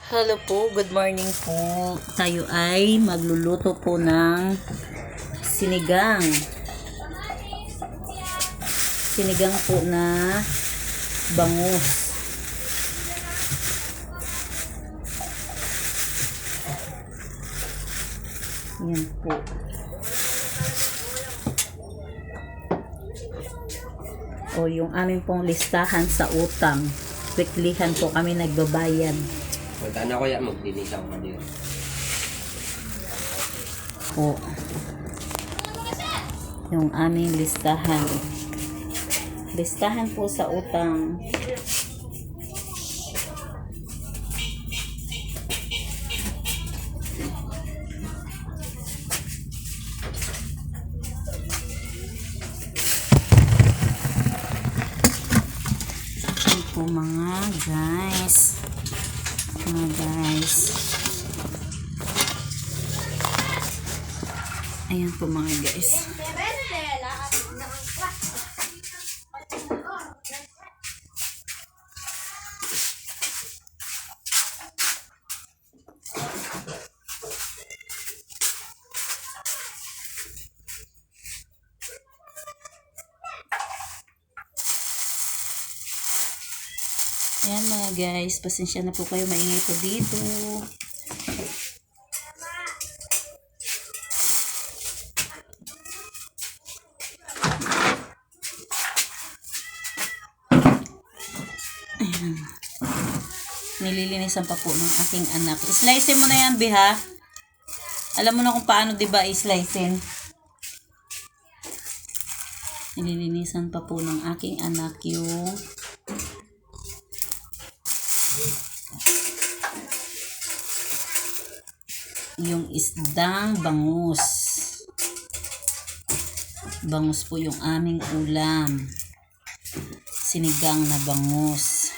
Hello po, good morning po. Tayo ay magluluto po ng sinigang. Sinigang po na bangus. Yan po. O yung aming pong listahan sa utang. Weeklyhan po kami nagbabayad. Magkano ko yan, magdinis ako na dito. Po. Yung aming listahan. Listahan po sa utang. Ito po mga guys. Ayan po mga guys. Ayan mga guys, pasensya na po kayo, maingay po dito. Ayan. Nililinisan pa po ng aking anak. Slicein mo na yan, Biha. Alam mo na kung paano, diba, i-slicein. Nililinisan pa po ng aking anak yung isdang bangus. Bangus po yung aming ulam. Sinigang na bangus.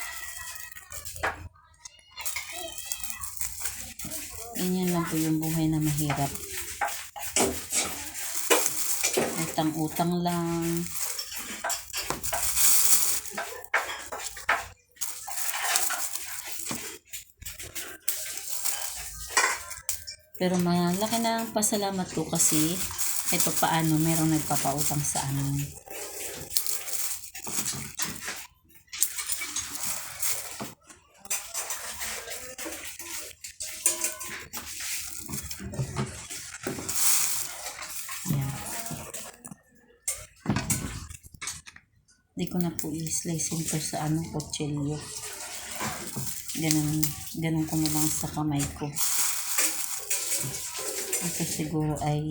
Ganyan lang po yung buhay na mahirap. Utang-utang lang. Pero malaki na ang pasalamat ko kasi ito paano merong nagpapautang sa amin. Ayan. Hindi ko na po i-slice ito sa kutsilyo. Ganun ko na lang sa kamay ko. Ito siguro ay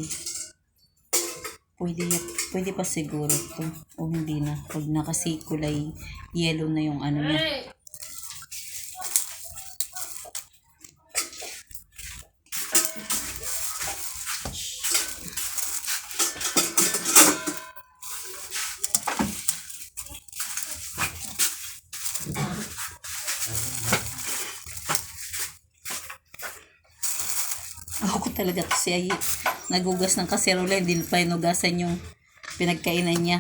pwede pa siguro to o hindi na. Pag nakasi kulay yellow na yung ano niya. Ako talaga to siya nagugas ng kaserola, hindi pa inugasan yung pinagkainan niya.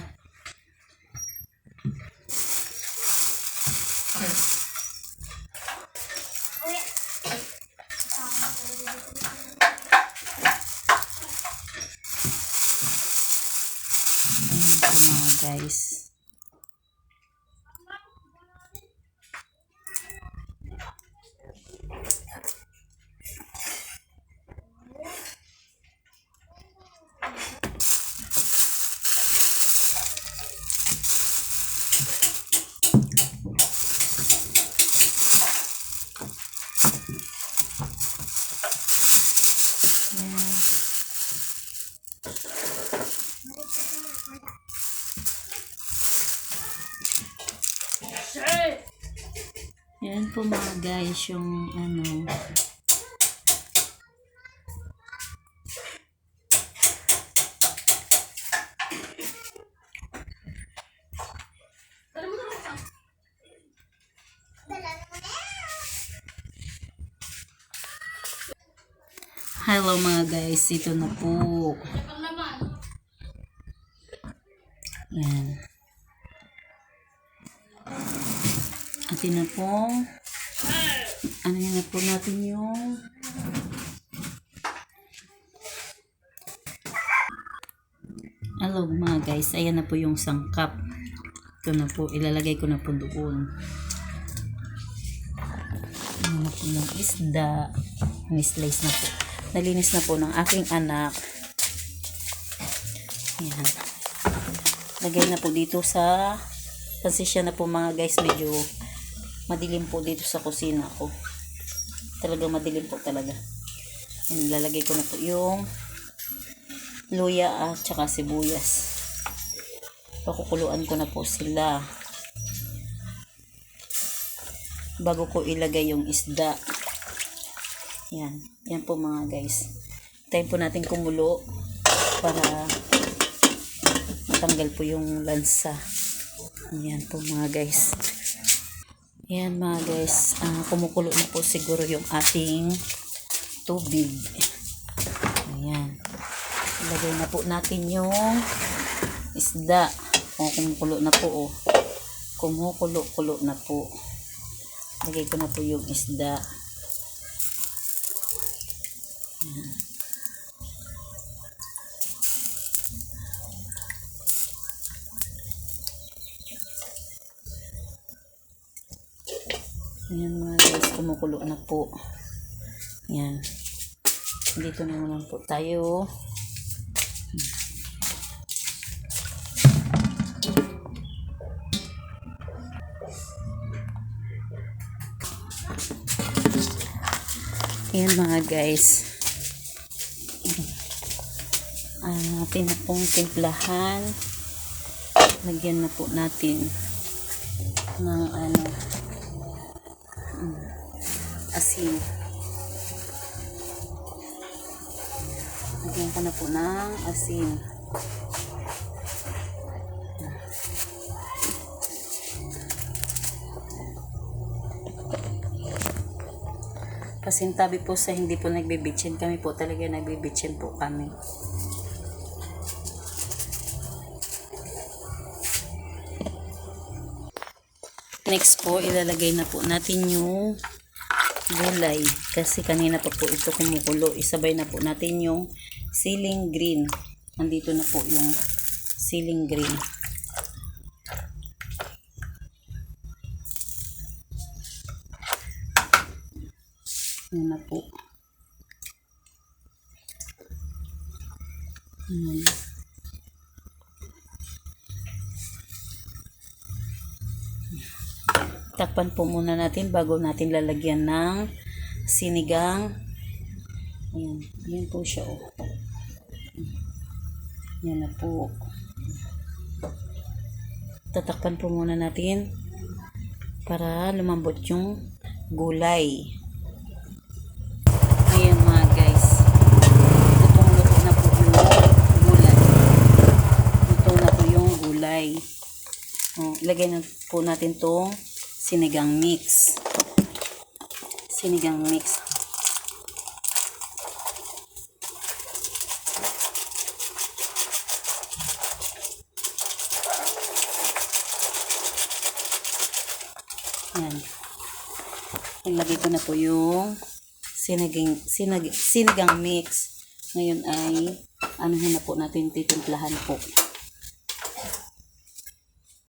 Ayan po mga guys. Yan po mga guys yung ano. Hello mga guys, ito na po. Yan. Atin na pong ano na po natin yung hello mga guys, ayan na po yung sangkap. Ito na po, ilalagay ko na po doon. Ayan na po yung isda. Slice na po. Nalinis na po ng aking anak. Ayan. Lagay na po dito sa kasi siya na po mga guys, medyo madilim po dito sa kusina ko. Talaga madilim po talaga. Ayan, lalagay ko na po yung luya at saka sibuyas. Pakukuluan ko na po sila bago ko ilagay yung isda. Yan. Yan po mga guys. Time po natin kumulo para matanggal po yung lansa. Yan po mga guys. Yan mga guys. Kumukulo na po siguro yung ating tubig. Ayan. Ilagay na po natin yung isda. Kumukulo na po. Kumukulo na po. Lagay ko na po yung isda. Ayan mga guys, kumukulo na po. Ayan. Dito naman po tayo. Ayan mga guys. Natin na pong timplahan. Lagyan na po natin ng asin. Lagyan ko na po ng asin. Pasintabi po sa hindi po nagbibitsin kami po, talaga nagbibitsin po kami. Next po, ilalagay na po natin yung gulay. Kasi kanina pa po ito kumukulo. Isabay na po natin yung ceiling green. Nandito na po yung ceiling green. Yan na po. Takpan po muna natin bago natin lalagyan ng sinigang. Ayan. Ayan po siya. Yan na po. Tatakpan po muna natin para lumambot yung gulay. Ayan mga guys. Lutong-luto na po yung gulay. Luto na po yung gulay. Ilagay na po natin tong sinigang mix. Sinigang mix. Yan. Ilagay ko na po yung sinigang mix. Ngayon ay anuhin na po natin, titimplahan po.